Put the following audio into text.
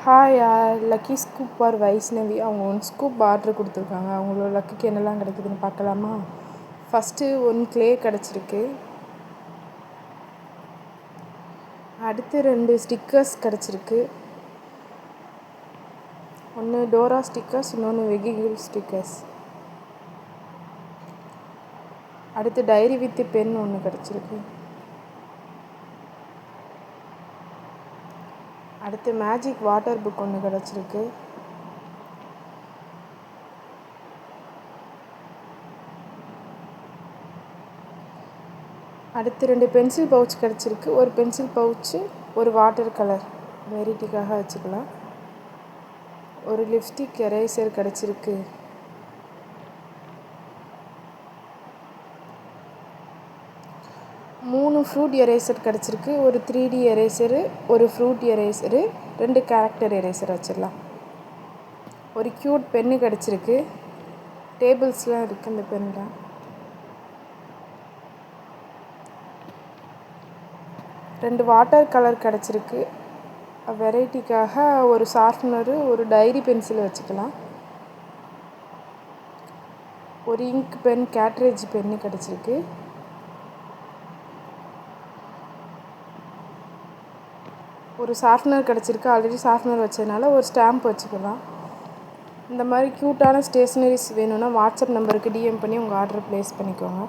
Hi lucky scoop பார் வைஷ்ணவி அவங்க 1 scoop order கொடுத்துருக்காங்க. அவங்களோட லக்கிக்கு என்னெல்லாம் கிடைக்குதுன்னு பார்க்கலாமா? ஃபஸ்ட்டு 1 க்ளே கிடச்சிருக்கு. அடுத்து 2 ஸ்டிக்கர்ஸ் கிடச்சிருக்கு. ஒன்று டோரா ஸ்டிக்கர்ஸ், இன்னொன்று வெகிகிள் ஸ்டிக்கர்ஸ். அடுத்து டைரி வித் பென் ஒன்று கிடச்சிருக்கு. அடுத்து மேஜிக் வாட்டர் புக் ஒன்று கிடச்சிருக்கு. அடுத்து 2 பென்சில் பவுச் கிடச்சிருக்கு. ஒரு பென்சில் பவுச்சு, ஒரு வாட்டர் கலர் வெரைட்டிக்காக வச்சுக்கலாம். ஒரு லிப்ஸ்டிக் எரேசர் கிடச்சிருக்கு. மூணு ஃப்ரூட் எரேசர் கிடச்சிருக்கு. ஒரு 3D எரேசரு, ஒரு ஃப்ரூட் எரேசரு, 2 கேரக்டர் எரேசர் வச்சிடலாம். ஒரு க்யூட் பென்னு கிடச்சிருக்கு. டேபிள்ஸ்லாம் இருக்குது இந்த பென்னில். ரெண்டு வாட்டர் கலர் கிடச்சிருக்கு. வெரைட்டிக்காக ஒரு ஷார்ப்னரு, ஒரு டைரி பென்சில் வச்சுக்கலாம். ஒரு இங்க் பென், கேட்ரேஜ் பென்னு கிடச்சிருக்கு. ஒரு ஷார்ப்னர் கிடச்சிருக்கு. ஆல்ரெடி ஷார்ப்னர் வச்சதுனால ஒரு ஸ்டாம்ப் வச்சுக்கலாம். இந்த மாதிரி க்யூட்டான ஸ்டேஷ்னரிஸ் வேணும்னா வாட்ஸ்அப் நம்பருக்கு டிஎம் பண்ணி உங்கள் ஆர்டரை ப்ளேஸ் பண்ணிக்கோங்க.